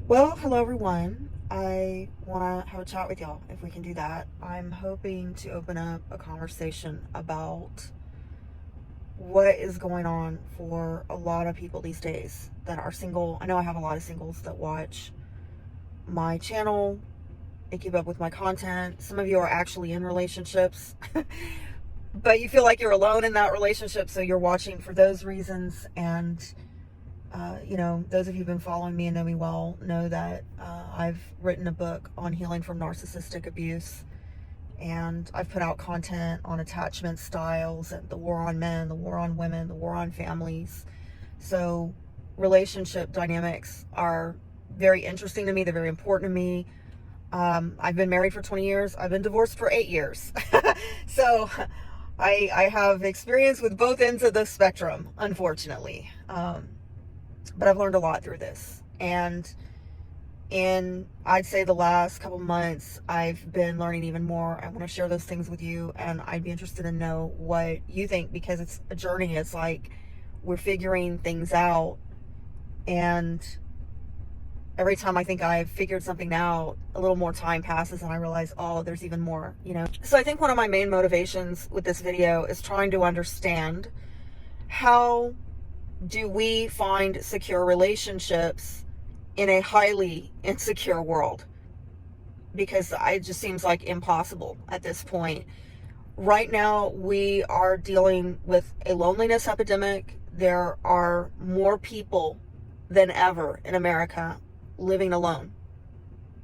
Well, hello everyone. I want to have a chat with y'all if we can do that. I'm hoping to open up a conversation about what is going on for a lot of people these days that are single. I know I have a lot of singles that watch my channel and keep up with my content. Some of you are actually in relationships, but you feel like you're alone in that relationship, so you're watching for those reasons. And those of you who've been following me and know me well know that I've written a book on healing from narcissistic abuse, and I've put out content on attachment styles and the war on men, the war on women, the war on families. So relationship dynamics are very interesting to me. They're very important to me. I've been married for 20 years. I've been divorced for 8 years. So I have experience with both ends of the spectrum, unfortunately. But I've learned a lot through this. And in, I'd say, the last couple months, I've been learning even more. I want to share those things with you, and I'd be interested to know what you think, because it's a journey. It's like we're figuring things out, and every time I think I've figured something out, a little more time passes and I realize, oh, there's even more. So I think one of my main motivations with this video is trying to understand, how do we find secure relationships in a highly insecure world? Because it just seems like impossible at this point. Right now, we are dealing with a loneliness epidemic. There are more people than ever in America living alone.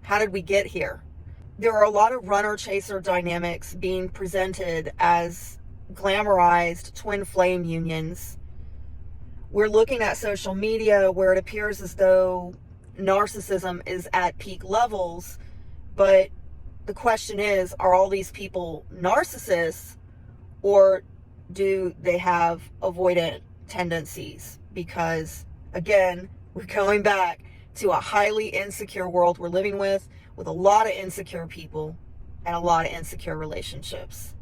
How did we get here? There are a lot of runner-chaser dynamics being presented as glamorized twin flame unions. We're looking at social media where it appears as though narcissism is at peak levels, but the question is, are all these people narcissists, or do they have avoidant tendencies? Because, again, we're going back to a highly insecure world we're living with a lot of insecure people and a lot of insecure relationships.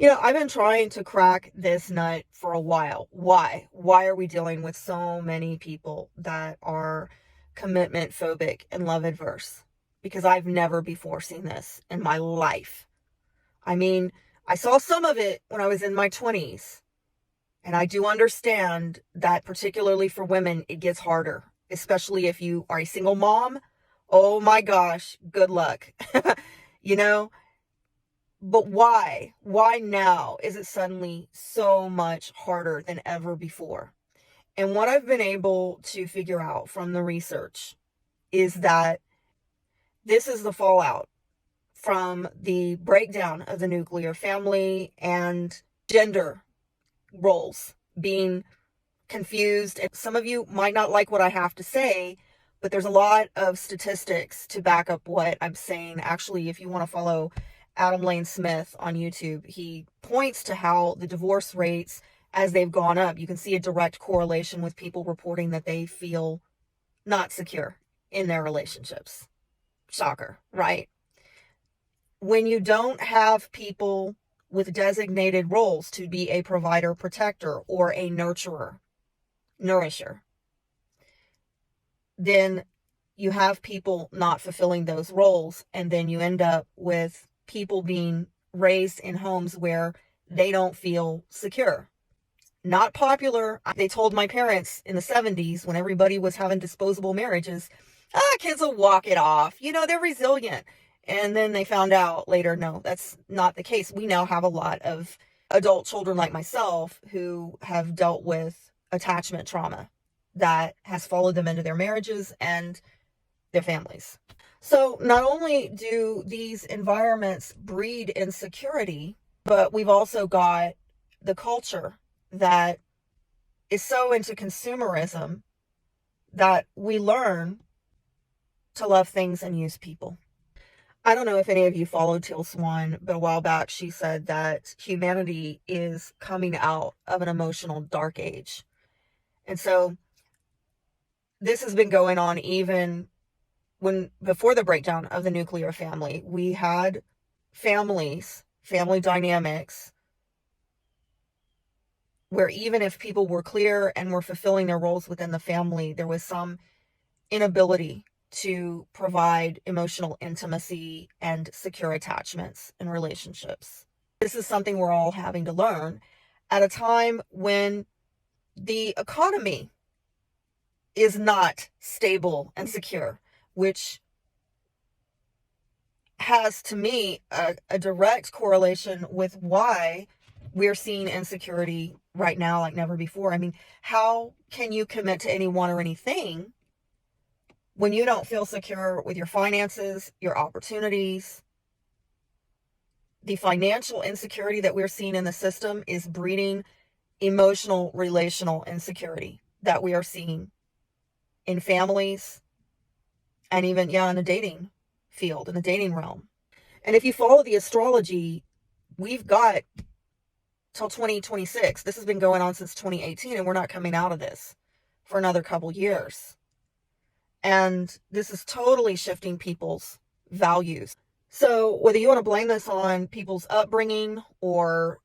I've been trying to crack this nut for a while. Why? Why are we dealing with so many people that are commitment phobic and love adverse? Because I've never before seen this in my life. I mean, I saw some of it when I was in my 20s. And I do understand that, particularly for women, it gets harder, especially if you are a single mom. Oh my gosh, good luck. you know, but why? Why now is it suddenly so much harder than ever before? And what I've been able to figure out from the research is that this is the fallout from the breakdown of the nuclear family and gender roles being confused. And some of you might not like what I have to say, but there's a lot of statistics to back up what I'm saying. Actually, if you want to follow Adam Lane Smith on YouTube, he points to how the divorce rates, as they've gone up, you can see a direct correlation with people reporting that they feel not secure in their relationships. Shocker, right? When you don't have people with designated roles to be a provider, protector, or a nurturer, nourisher, then you have people not fulfilling those roles, and then you end up with people being raised in homes where they don't feel secure. Not popular. They told my parents in the 70s, when everybody was having disposable marriages, kids will walk it off. They're resilient. And then they found out later, no, that's not the case. We now have a lot of adult children like myself who have dealt with attachment trauma that has followed them into their marriages and their families. So not only do these environments breed insecurity, but we've also got the culture that is so into consumerism that we learn to love things and use people. I don't know if any of you followed Teal Swan, but a while back she said that humanity is coming out of an emotional dark age. And so this has been going on even before the breakdown of the nuclear family. We had family dynamics, where even if people were clear and were fulfilling their roles within the family, there was some inability to provide emotional intimacy and secure attachments in relationships. This is something we're all having to learn at a time when the economy is not stable and secure, which has to me a direct correlation with why we're seeing insecurity right now like never before. I mean, how can you commit to anyone or anything when you don't feel secure with your finances, your opportunities? The financial insecurity that we're seeing in the system is breeding emotional, relational insecurity that we are seeing in families and even, in the dating field, in the dating realm. And if you follow the astrology, we've got till 2026. This has been going on since 2018, and we're not coming out of this for another couple years. And this is totally shifting people's values. So whether you want to blame this on people's upbringing or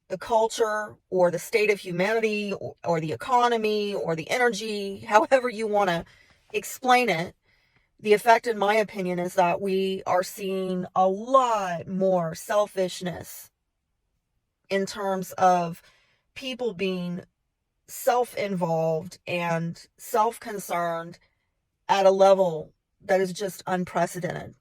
the culture or the state of humanity or the economy or the energy, however you want to explain it, the effect, in my opinion, is that we are seeing a lot more selfishness in terms of people being self-involved and self-concerned at a level that is just unprecedented.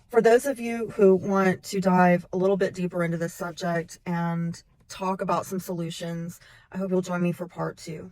For those of you who want to dive a little bit deeper into this subject and talk about some solutions, I hope you'll join me for part 2.